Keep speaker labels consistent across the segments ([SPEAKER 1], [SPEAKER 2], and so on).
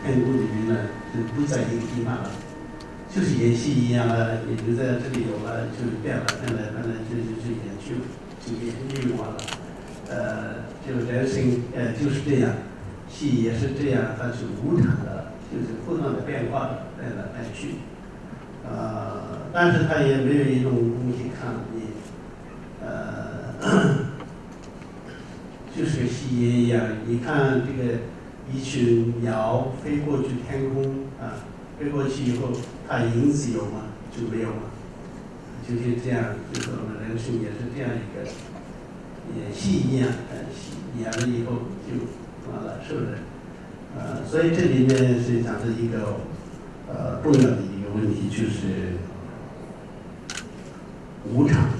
[SPEAKER 1] 天宫里面呢就不在一个地方了，就是演戏一样啊，也就在这里有了就变了，变了就演就完了，就人生就是这样，戏也是这样，它是无常的，就是不断的变化的，变来变去，但是它也没有一种东西看你，就是个戏也一样，你看这个一群鸟飞过去天空啊，飞过去以后，它影子有吗？就没有嘛，就是这样，就是我们人生也是这样一个演戏一样，演了以后就完了，是不是？所以这里面是讲的一个重要的一个问题，就是无常。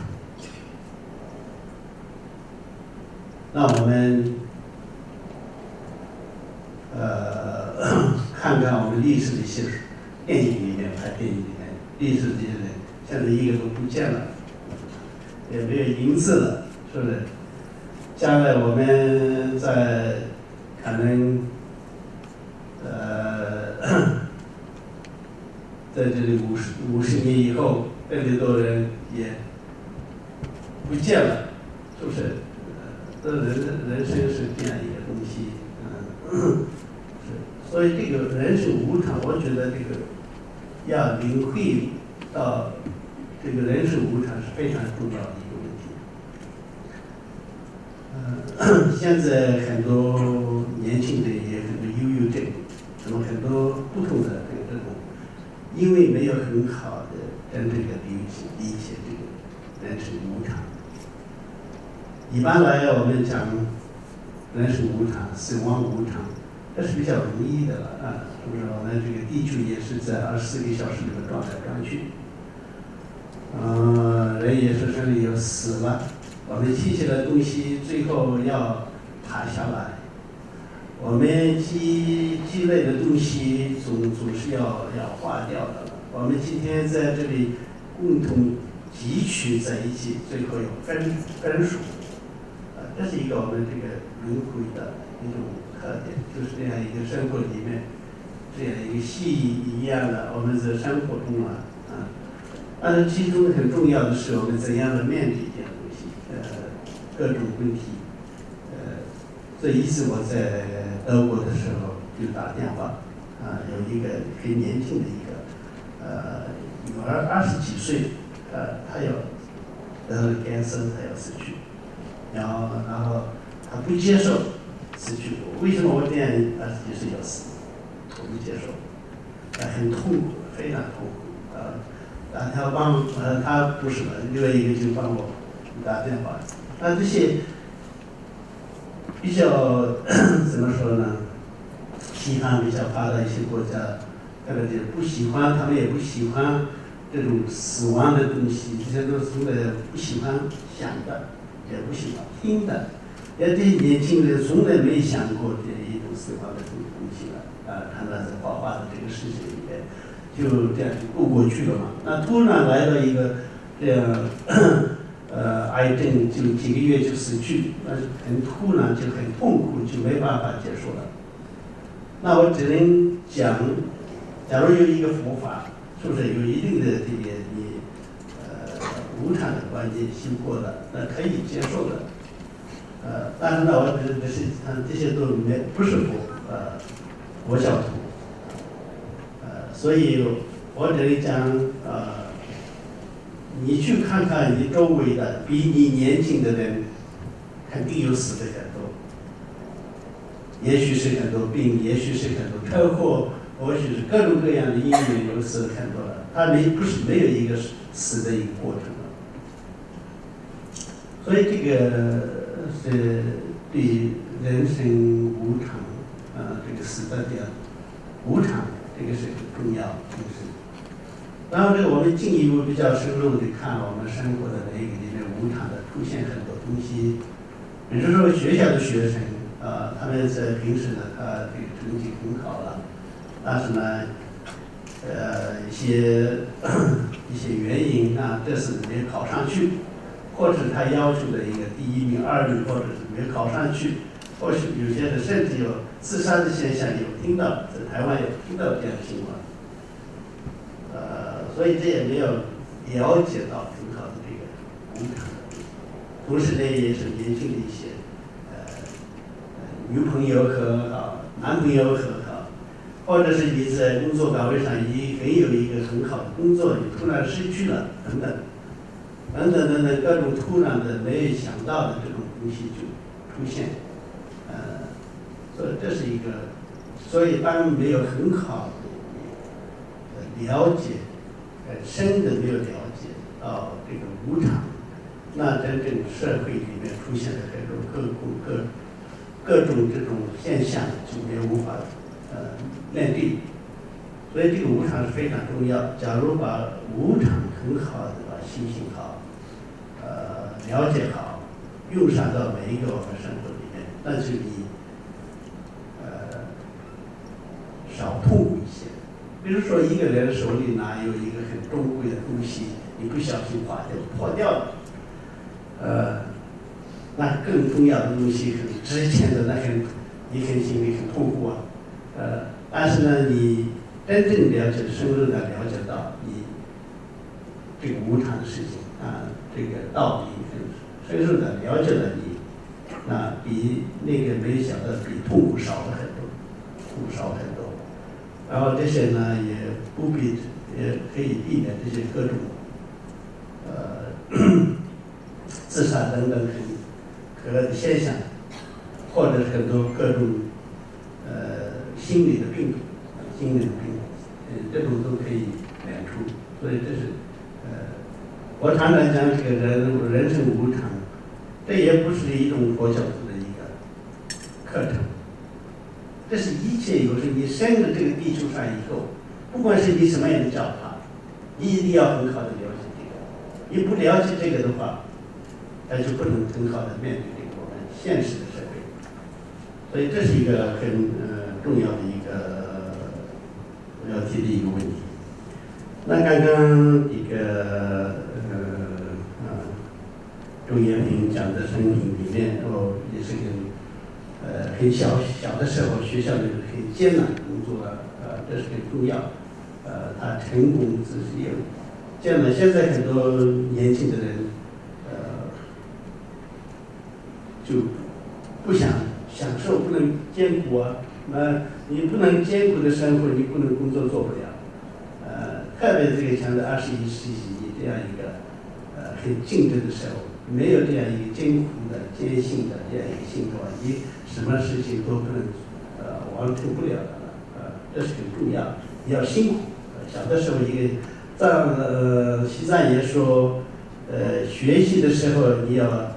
[SPEAKER 1] 那我们看看我们历史的一些电影里面，拍电影里面，历史这些人现在一个都不见了，也没有影子了，是不是？将来我们在可能在这里50年以后，这里多人也不见了，是不是？人生是这样一个东西，是，所以这个人生无常，我觉得这个要领会到这个人生无常是非常重要的一个问题。现在很多年轻人也很多忧郁症，什么很多不同的这种，因为没有很好的真正的理解这个人生无常。一般来我们讲人生无常、死亡无常，这是比较容易的了啊，是不是？我们这个地球也是在24个小时里面转来转去，人也是生有死了，我们积起的东西最后要塌下来，我们积累的东西总是要化掉的。我们今天在这里共同汲取在一起，最后有分数。这是一个我们这个轮回的一种特点，就是这样一个生活里面，这样一个戏一样的，我们在生活中但是其中很重要的是我们怎样的面对这样东西，各种问题，这一次我在德国的时候就打电话，有一个很年轻的一个女儿20几岁，她要得了cancer，她要死去。然后他不接受死去，为什么我这样20几岁要死？我不接受，很痛苦，非常痛苦他帮他不是了，另外一个就帮我打电话。这些比较怎么说呢？西方比较发达一些国家，这个就不喜欢，他们也不喜欢这种死亡的东西，这些都是从来不喜欢想的。也不喜欢听的，这些年轻人从来没想过这一种死亡的东西了，看到在画画的这个事情里面，就这样就过去了嘛。那突然来到一个这样，癌症就几个月就死去，那很突然就很痛苦，就没办法接受了。那我只能讲，假如有一个佛法，是不是有一定的这个你？无常的观念修过的，那可以接受的，但是呢，我觉得这些都不是佛教徒，所以我这里讲，你去看看你周围的比你年轻的人，肯定有死的很多，也许是很多病，也许是很多车祸，或许是各种各样的因缘有死很多了，他不是没有一个死的一个过程。所以这个是对人生无常，这个死的点无常，这个是很重要，就是。然后这个我们进一步比较深入的看我们生活的那个里面无常的出现很多东西，比如说学校的学生，他们在平时呢，他这个成绩很好了，但是呢，一些原因这次没考上去。或者他要求的一个第1名、2名，或者是没考上去，或许有些人甚至有自杀的现象，有听到在台湾有听到这样的新闻，所以这也没有了解到很好的这个无偿的，同时呢也是年轻的一些女朋友和男朋友和或者是你在工作岗位上已很有一个很好的工作，你突然失去了等等各种突然的没有想到的这种东西就出现，所以这是一个，所以当没有很好的了解，深的没有了解到这个无常，那真正社会里面出现的各种这种现象就没有无法面对，所以这个无常是非常重要。假如把无常很好的把心性好，了解好，用上到每一个我们生活里面，那就比少痛苦一些。比如说一个人手里拿有一个很珍贵的东西，你不小心破掉了，那更重要的东西很值钱的，你很心里很痛苦啊，但是呢，你真正了解、深入的了解到你这个无常的事情这个道理很深入的了解了你，那比那个没有想到比痛苦少了很多，痛苦少很多。然后这些呢，也可以避免这些各种自杀等等可恶的现象，或者很多各种心理的病，这种都可以免除。所以这是我常常讲这个人生无常，这也不是一种佛教徒的一个课程，这是一切有生你生在这个地球上以后，不管是你什么样的教法，你一定要很好的了解这个，你不了解这个的话，那就不能很好的面对这个我们现实的社会。所以这是一个很重要的一个我要提的一个问题。那刚刚这个周延平讲的生平里面，也是很小的时候学校里很艰难的工作这是很重要。他成功只是也艰难。现在很多年轻的人就不想享受，不能艰苦啊。那你不能艰苦的生活，你不能工作做不了。特别这个强调21世纪这样一个很竞争的时候，没有这样一个艰苦的、艰辛的这样一个sinh活，你什么事情都不能完成不了的这是很重要。你要辛苦。小的时候西藏也说，学习的时候你要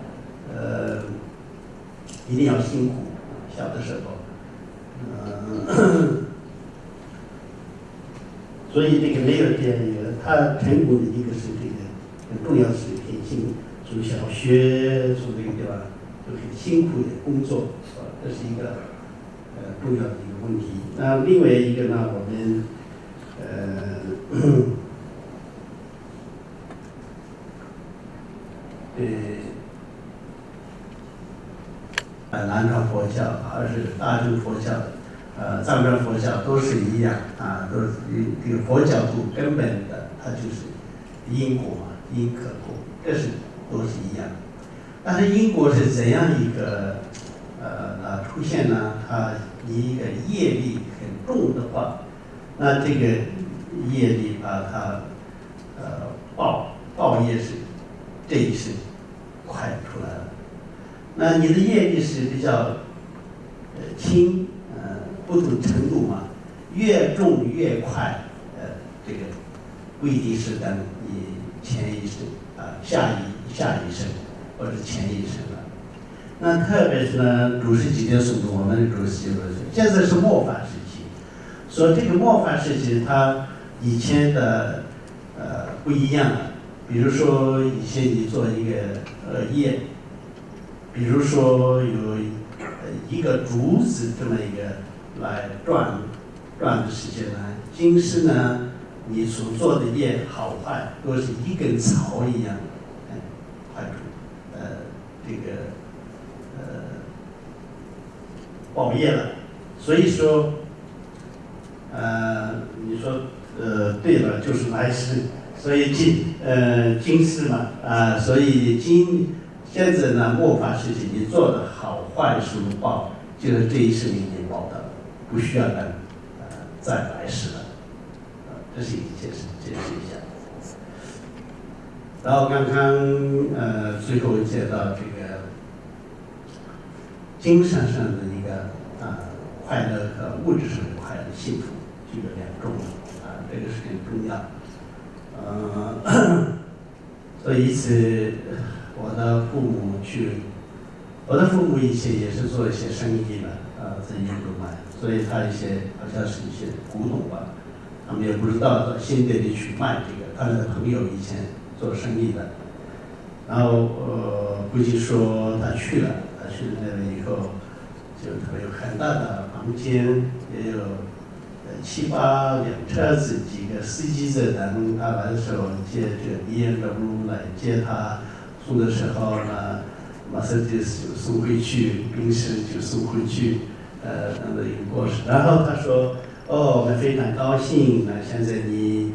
[SPEAKER 1] 一定要辛苦。小的时候，所以这个没有这样一个，他成功的一个是这个很重要的是很辛苦，从小学从这个地方就很辛苦的工作，这是一个重要的一个问题。那另外一个呢，我们南传佛教还是大乘佛教，藏传佛教都是一样都是这个佛教徒根本的，它就是因果嘛，因可果，这是都是一样。但是因果是怎样一个出现呢？它一个业力很重的话，那这个业力把它报业是这一世快出来了。那你的业力是比较轻，不同程度嘛，越重越快，这个不一定是等你前一生下一生或者前一生了。那特别是呢，主世几天诵读我们的主世现在是末法时期，说这个末法时期它以前的不一样了。比如说以前你做一个业，比如说有一个竹子这么一个来转的时间呢，今世呢你所做的业好坏都是一根草一样快出，这个报业了。所以说，你说对了，就是来世。所以今世嘛，所以现在呢，末法时期你做的好坏是报，就是这一生已经报的，不需要再来世了。这是一件事，解释一下。然后刚刚最后介到这个精神上的一个快乐和物质上的快乐幸福，这个两种这个是很重要。所以一次我的父母以前也是做一些生意的，在印度嘛，所以他好像是一些古董吧，他们也不知道到新店里去卖这个。他的朋友以前做生意的，然后估计说他去了那里以后，就他有很大的房间，也有7、8辆车子，几个司机在等他来的时候接这个BMW来接他，送的时候呢，马上就送回去，宾士就送回去，那一个过程。然后他说：“哦，我们非常高兴，现在你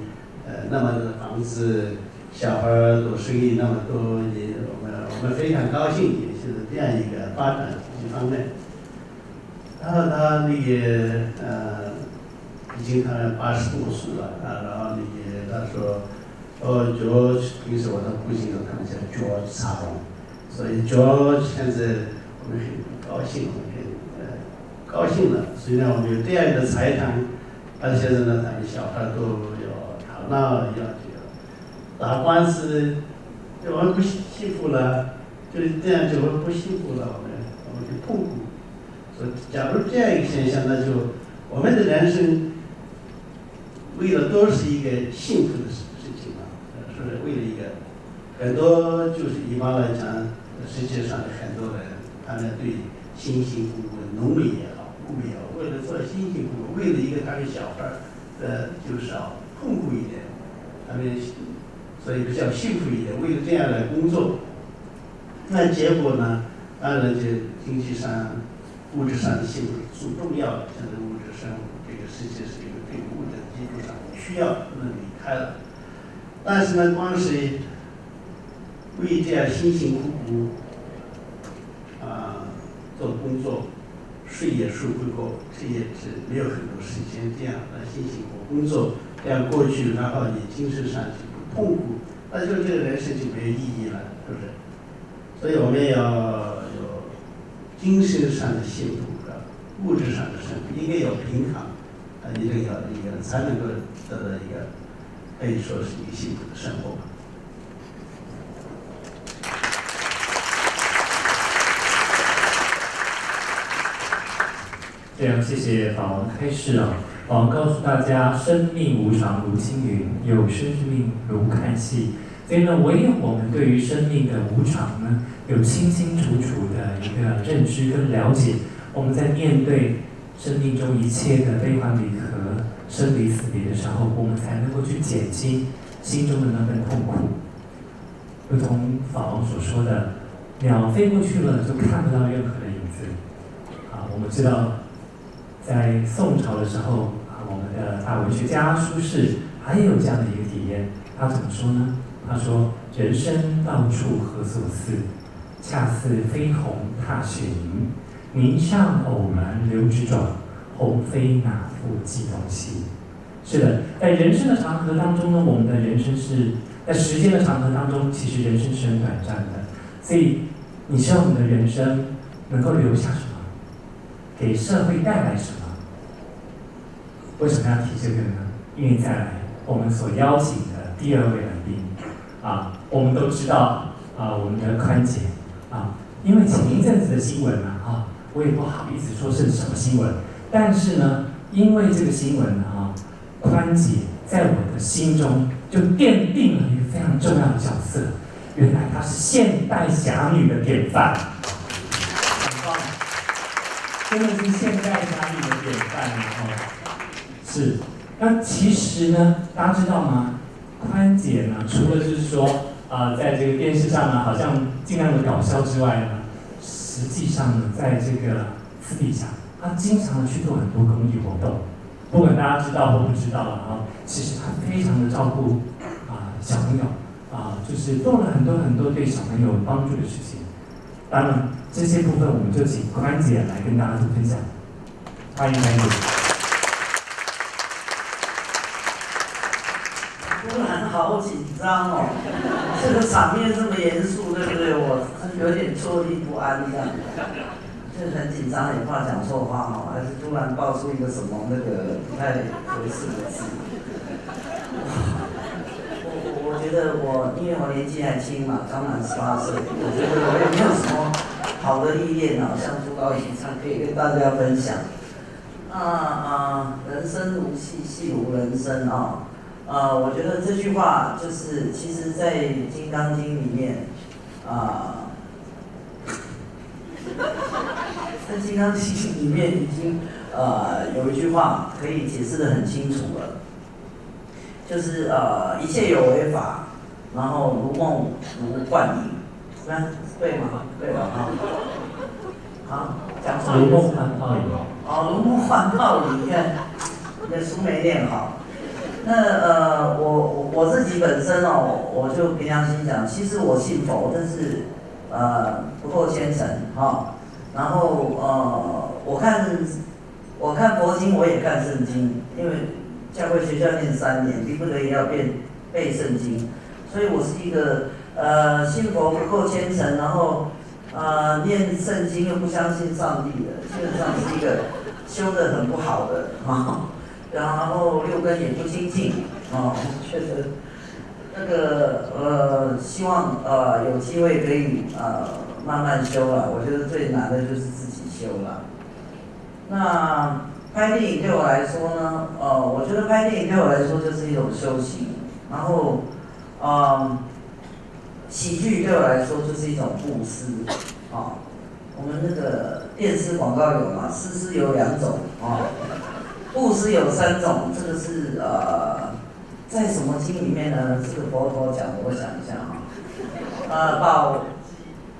[SPEAKER 1] 那么的房子，小孩做生意那么多，我们非常高兴你现在这样一个发展这方面。”然后他已经他80多岁了然后他说，George 平时我的父亲他们叫 George 查龙，所以 George 现在我们很高兴，高兴了。虽然我们有这样的财产，但现在呢，咱们小孩都要吵闹，要打官司，我们不幸福了，就是这样就不幸福了，我们就痛苦。所以，假如这样一个现象，那就我们的人生为了都是一个幸福的事情嘛，是不是？为了一个很多就是一般来讲，世界上的很多人，他们对辛辛苦苦，农民也好，牧民也好，为了做辛辛苦苦，为了一个他的小孩就是要痛苦一点，他们所以比较幸福一点，为了这样来工作，那结果呢，当然就经济上、物质上的幸福是最重要的。现在物质生活这个世界是一个对物质的基础上需要不能离开了，但是呢，光是为这样辛辛苦苦做工作，睡也睡不够，这也是没有很多时间这样的辛辛苦苦工作，这样过去，然后你精神上就不痛苦，那就这个人生就没有意义了，是不是？所以我们要有精神上的幸福和物质上的生活，应该有平衡，你这个才能够得到一个可以说是一个幸福的生活。
[SPEAKER 2] 这样，谢谢法王开示啊。法王告诉大家，生命无常如青云，有生之命如看戏。所以呢，唯有我们对于生命的无常呢，有清清楚楚的一个认知跟了解，我们在面对生命中一切的悲欢离合、生离死别的时候，我们才能够去减轻心中的那份痛苦。如同法王所说的，鸟飞过去了，就看不到任何的影子。我们知道，在宋朝的时候我们的大文学家苏轼还有这样的一个体验。他怎么说呢？他说：“人生到处何所似，恰似飞鸿踏雪迎。泥上偶然留指爪，鸿飞哪复计东西。”是的，在人生的长河当中呢，我们的人生是在时间的长河当中，其实人生是很短暂的。所以，你希望你的人生能够留下什么？给社会带来什么？为什么要提这个呢？因为再来，我们所邀请的第二位来宾我们都知道我们的宽姐因为前一阵子的新闻我也不好意思说是什么新闻，但是呢，因为这个新闻宽姐在我的心中就奠定了一个非常重要的角色。原来她是现代侠女的典范，很棒，真的是现代侠女的典范是，那其实呢，大家知道吗？宽姐呢，除了就是说在这个电视上呢，好像尽量的搞笑之外呢，实际上呢，在这个私底下，他经常的去做很多公益活动，不管大家知道或不知道了啊，其实他非常的照顾小朋友就是做了很多很多对小朋友有帮助的事情。当然这些部分我们就请宽姐来跟大家做分享，欢迎宽姐。
[SPEAKER 3] 突然好紧张哦，这个场面这么严肃，对不对？我有点坐立不安这样，就很紧张，也怕讲错话哦，还是突然爆出一个什么那个不太合适的字。我觉得因为我年纪还轻嘛，刚满18岁，我觉得我也没有什么好的历练啊，像朱高仪这样可以跟大家分享。人生如戏，戏如人生啊。我觉得这句话就是，其实，在《金刚经》里面，在《金刚经》里面已经有一句话可以解释得很清楚了，就是一切有为法，然后如梦如幻影，对吗？对吧？好，讲错了。
[SPEAKER 2] 如梦幻泡影。
[SPEAKER 3] 如梦幻泡影，你看，你的书没念好。那我自己本身我就凭良心讲，其实我信佛，但是不够虔诚然后我看佛经，我也看圣经，因为教会学校念3年，逼不得已要背圣经，所以我是一个信佛不够虔诚，然后念圣经又不相信上帝的，基本上是一个修得很不好的然后6根也不清净我觉得那个希望有机会可以慢慢修了。我觉得最难的就是自己修了。那拍电影对我来说呢，我觉得拍电影对我来说就是一种修行，然后喜剧对我来说就是一种布施我们那个电视广告有嘛，施有2种布施有3种，这个是在什么经里面呢？这个佛陀讲的，我想一下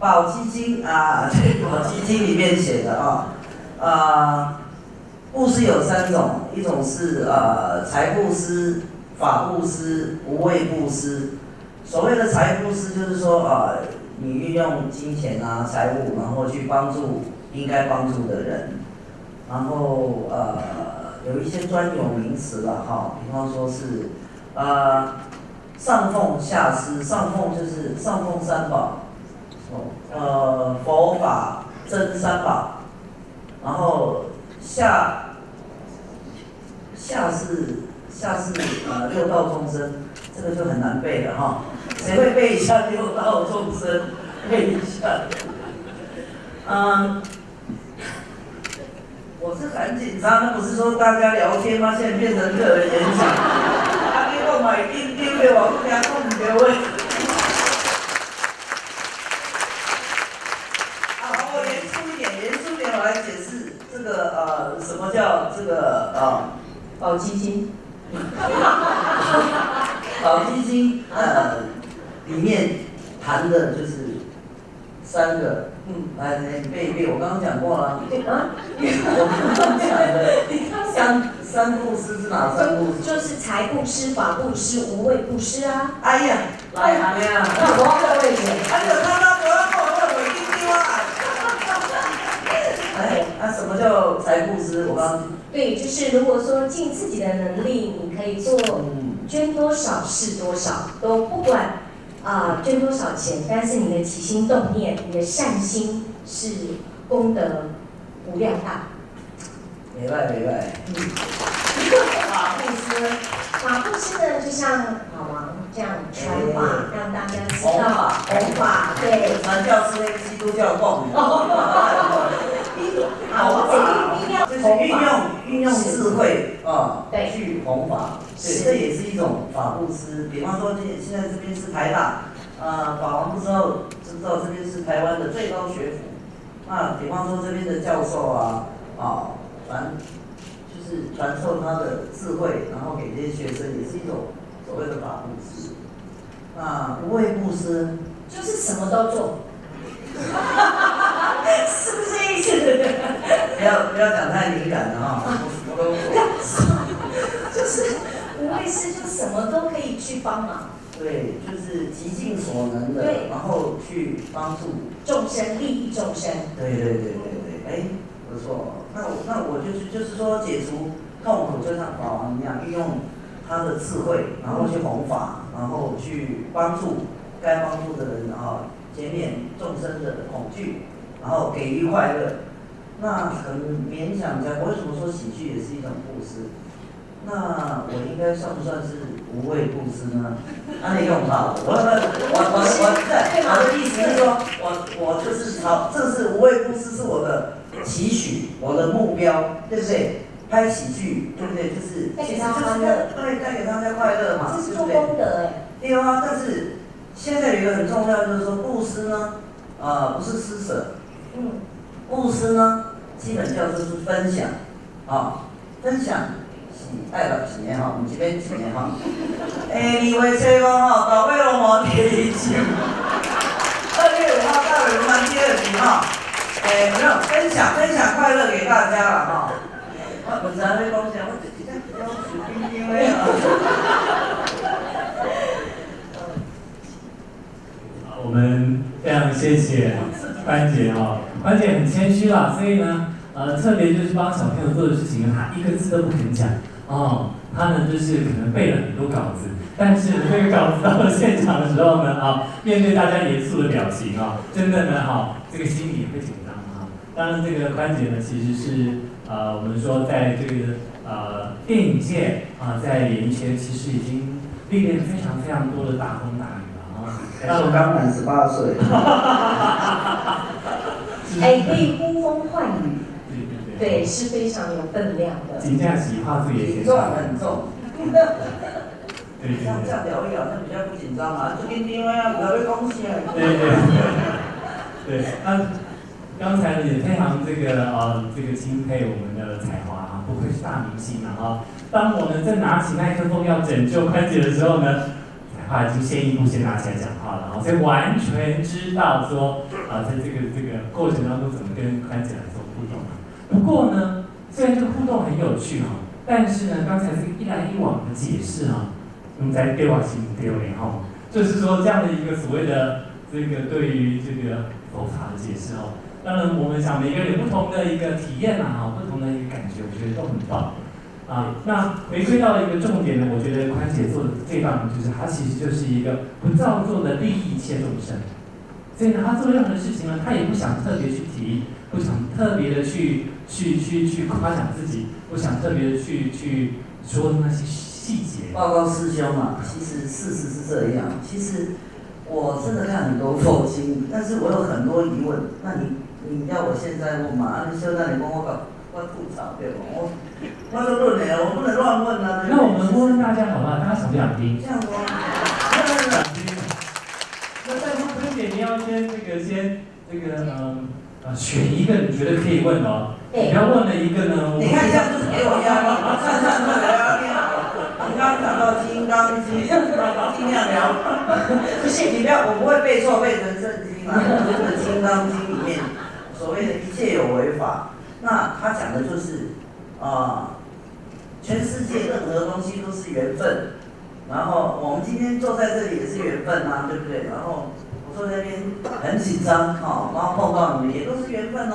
[SPEAKER 3] 宝积经对，宝积经里面写的布施有3种，一种是财布施、法布施、无畏布施。所谓的财布施，就是说你运用金钱财物，然后去帮助应该帮助的人，然后有一些专有名词了比方说是上奉下施，上奉就是上奉3宝，佛法真3宝，然后下是6道众生，这个就很难背了谁会背一下6道众生？背一下。我是很紧张，那不是说大家聊天吗？现在变成个人演讲。你我买定丢的，我不讲我唔对位。好，我严肃一点，我来解释这个什么叫这个宝积经。宝积经里面谈的就是3个。来，你背一背，我刚刚讲过了。我刚刚讲的三布施是哪3布施？
[SPEAKER 4] 就是财布施、法布施、无畏布施啊。
[SPEAKER 3] 哎呀，来呀！
[SPEAKER 4] 我要这个位置。
[SPEAKER 3] 哎呦，他不要跟我问我一定什么叫财布施？我刚刚。
[SPEAKER 4] 对，就是如果说尽自己的能力，你可以做捐多少是多少，都不管。捐多少钱，但是你的起心动念，你的善心是功德无量大。
[SPEAKER 3] 没赖。
[SPEAKER 4] 法布施呢，就像老王这样传法，让大家知道弘法，对。
[SPEAKER 3] 传教是基督教供。就是运用智慧
[SPEAKER 4] 对，
[SPEAKER 3] 去弘法，对，这也是一种法布施。比方说，现在这边是台大，法王不知道这边是台湾的最高学府。比方说这边的教授就是传授他的智慧，然后给这些学生，也是一种所谓的法布施。无畏布施
[SPEAKER 4] 就是什么都做。是不是意思？
[SPEAKER 3] 不要讲太敏感了哈，我都
[SPEAKER 4] 就是无畏师，就什么都可以去帮忙。
[SPEAKER 3] 对，就是极尽所能的，
[SPEAKER 4] 对，
[SPEAKER 3] 然后去帮助
[SPEAKER 4] 众生，利益众生。
[SPEAKER 3] 对，哎，不错。那我就是说解除痛苦，就像法王一样，运用他的智慧，然后去弘法，然后去帮助该帮助的人啊，减免众生的恐惧，然后给予快乐。那很勉强讲，为什么说喜剧也是一种布施？那我应该算不算是无畏布施呢？那你用好，我的意思是说，我就是这是无畏布施是我的期许，我的目标，对不对？拍喜剧，对不对？就是
[SPEAKER 4] 带给他欢乐，
[SPEAKER 3] 对，带给大家快乐嘛，
[SPEAKER 4] 这是做功德哎。
[SPEAKER 3] 对啊，但是现在有一个很重要，就是说布施呢，不是施舍，布施呢，基本叫做是分享，分享。爱了几年哈，我们这边几年哈。2月7号哈，大尾龙王第一集，2月5号大尾龙王第2集哈。没有分享快乐给大家了哈。我不知道你讲啥，我直接要随便听的啊。
[SPEAKER 2] 我们非常谢谢关姐哈，关姐很谦虚啦，所以呢，特别就是帮小朋友做的事情，她一个字都不肯讲。他呢就是可能背了很多稿子，但是这个稿子到了现场的时候呢，面对大家严肃的表情真的呢这个心里也会紧张当然，这个关姐呢其实是我们说在这个电影界在演艺圈其实已经历练非常多的大风大雨了
[SPEAKER 3] 那我刚满18岁。
[SPEAKER 4] 可以呼风唤雨。对，是非常有分量的。
[SPEAKER 2] 金价喜话剧也
[SPEAKER 3] 体重很重。
[SPEAKER 2] 对，
[SPEAKER 3] 这样聊一聊，那比较不紧张嘛。最近因为要被恭喜了。
[SPEAKER 2] 对，那刚才呢也非常这个钦佩我们的彩华不愧是大明星当我们在拿起麦克风要拯救关姐的时候呢，彩华已经先一步先拿起来讲话了所以完全知道说在这个过程当中怎么跟关姐来做互动不过呢，虽然这个互动很有趣但是呢，刚才这个一来一往的解释我们在对话性丢脸就是说这样的一个所谓的这个对于这个佛法的解释当然我们想每个人有不同的一个体验不同的一个感觉，我觉得都很棒那回归到一个重点呢，我觉得宽姐做的最棒的就是她其实就是一个不造作的利益一切众生，所以呢，她做任何的事情呢，她也不想特别去提，不想特别的去夸奖自己，不想特别的去说那些细节。
[SPEAKER 3] 报告师兄其实事实是这样。其实我真的看很多佛经，但是我有很多疑问。那你要我现在问嘛？你现在你跟我吐槽对吧？我就论的，我不能乱问
[SPEAKER 2] 那我们问大家好不好？大家想不想听？
[SPEAKER 3] 这样说。
[SPEAKER 2] 那在问分解，你要先选一个你觉得可以问你不要问了一个呢。
[SPEAKER 3] 你看这样就是给我压力，上有压力你刚刚讲到《金刚经》，尽量聊。不是，你不要，我不会背错，背成圣经就是《金刚经》里面所谓的一切有为法。那他讲的就是全世界任何东西都是缘分。然后我们今天坐在这里也是缘分对不对？然后我坐在那边很紧张然后碰到你们也都是缘分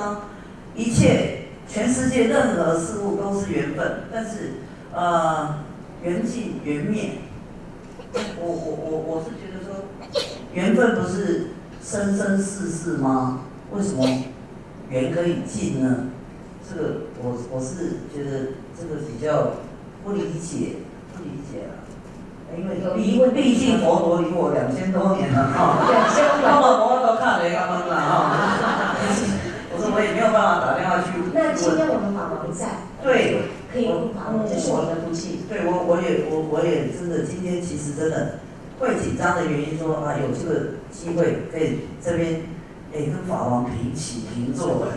[SPEAKER 3] 一切全世界任何事物都是缘分，但是缘尽缘灭。我是觉得说，缘分不是生生世世吗？为什么缘可以尽呢？这个我是觉得这个比较不理解因为毕竟佛陀离我2000多年了那么佛都看了他们了我说我也没有办法打电话去问。
[SPEAKER 4] 那今天我们法王在，
[SPEAKER 3] 对，
[SPEAKER 4] 可以问法王，这是我们的福气。
[SPEAKER 3] 对，我也真的今天其实真的会紧张的原因说有这个机会可以这边跟法王平起平坐哇！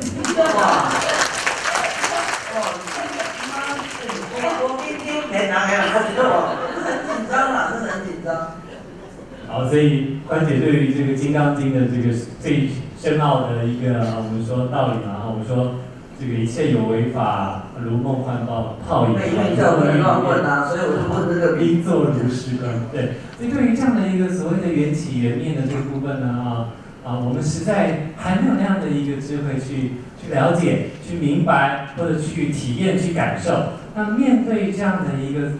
[SPEAKER 3] 我今天没拿来很紧张真的很紧张。
[SPEAKER 2] 好，所以关姐对于这个《金刚经》的这个最深奥的一个我们说道理我们说这个一切有为法，如梦幻泡影。
[SPEAKER 3] 因为叫我们乱问啊，所以我就问这个
[SPEAKER 2] 应作如是观。对，所以对于这样的一个所谓的缘起缘灭的这个部分呢，我们实在还没有那样的一个智慧去了解、去明白或者去体验、去感受。那面对这样的一个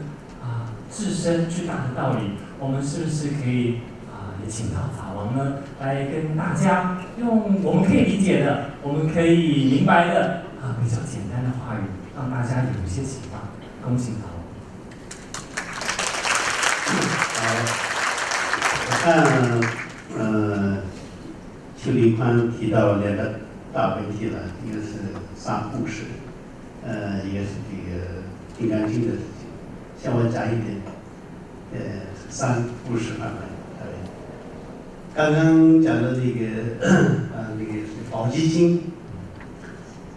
[SPEAKER 2] 至深巨大的道理，我们是不是可以也请到法王呢，来跟大家用我们可以理解的、我们可以明白的比较简单的话语，让大家有一些启发。恭喜法王。
[SPEAKER 1] 我看邱立宽提到2个大问题了，一个是三布施，一个是这个《金刚经》的事情。像我讲一点，三布施方面。刚刚讲的那个是宝积经，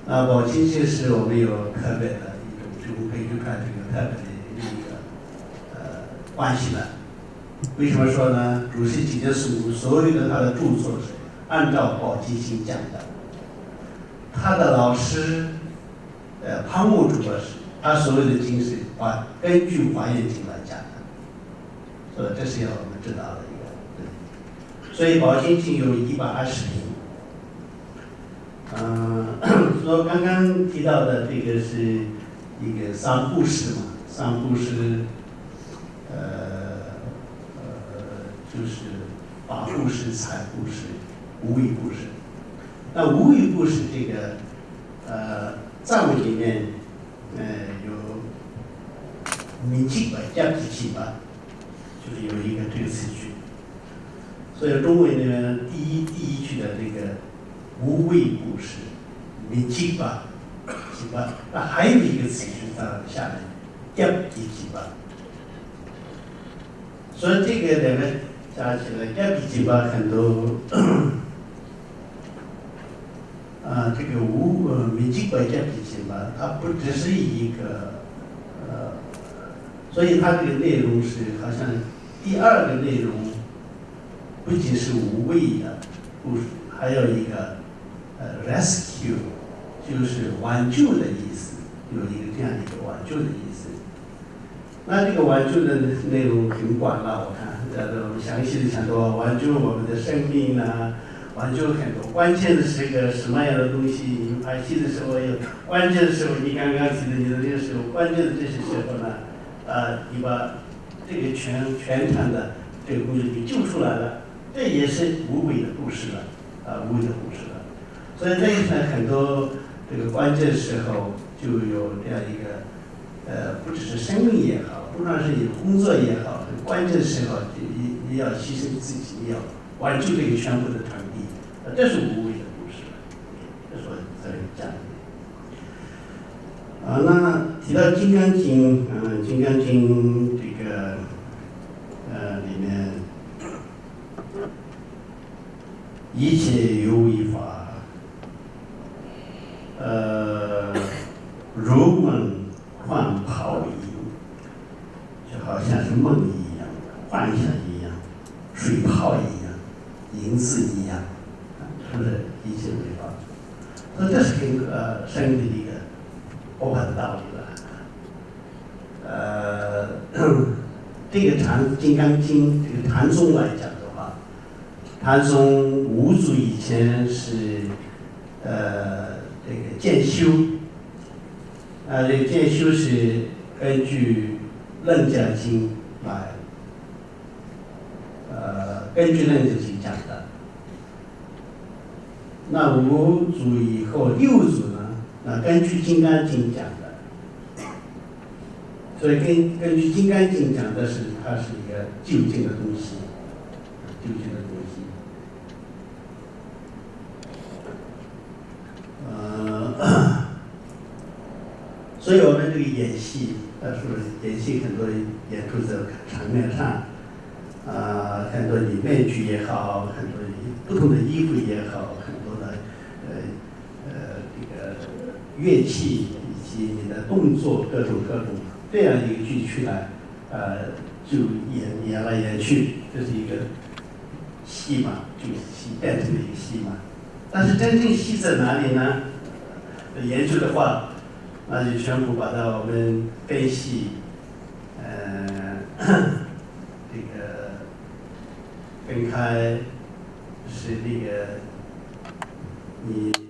[SPEAKER 1] 宝积经是我们有特别的一种，就我们可以去看这个特别的一个关系的。为什么说呢？主席姐姐所有的他的著作是按照宝积经讲的。他的老师潘木主博士，他所有的经是根据华严经来讲的，所以这是要我们知道的一个。所以宝积经有120品。说刚刚提到的这个是一个三布施嘛，三布施，就是法布施、财布施、无为布施。那无为布施这个，藏文里面，有米基巴、加皮基巴，就是有一个这个词句。所以中文呢，第一句的这个无为布施，米基巴、基巴，那还有一个词句在下面，加皮基巴。所以这个2个加起来，加皮基巴很多。这个米基巴加皮基巴，它不只是一个所以它这个内容是好像第2个内容不仅是无为的布施，还有一个rescue， 就是挽救的意思，有一个这样一个挽救的意思。那这个挽救的内容挺广了，我看我们详细的讲到挽救我们的生命啊。挽救很多，关键的是一个什么样的东西？你拍戏的时候有关键的时候，你刚刚提的你的这个时候，关键的这些时候呢，你把这个全场的这个工作给救出来了，这也是无为的布施了，无为的布施了。所以这一层很多这个关键时候就有这样一个，不只是生命也好，不管是你工作也好，关键时候你要牺牲自己，你要挽救这个全部的团体。这是无为的布施，这是我在讲的。那提到《金刚经》，《金刚经》这个里面，一切有为法，如梦幻泡影，就好像是梦一样，幻想一样，水泡一样，银子一样。是不是一切为法？所以这是跟生的一个佛法的道理了。这个《金刚经》这个禅宗来讲的话，禅宗五祖以前是这个渐修，这个渐修是根据《楞伽经》来，根据《楞伽经》讲的。那五祖以后六祖呢？那根据《金刚经》讲的，所以根据《金刚经》讲的是，它是一个究竟的东西，究竟的东西。所以我们这个演戏，说演戏很多演出在场面上，很多你面具也好，很多不同的衣服也好，很多的这个乐器以及你的动作各种这样一个剧去来，就演来演去，这是一个戏嘛，就是戏变成了一个戏嘛。但是真正戏在哪里呢？研究的话，那就全部把它我们分析，这个分开，就是那个你。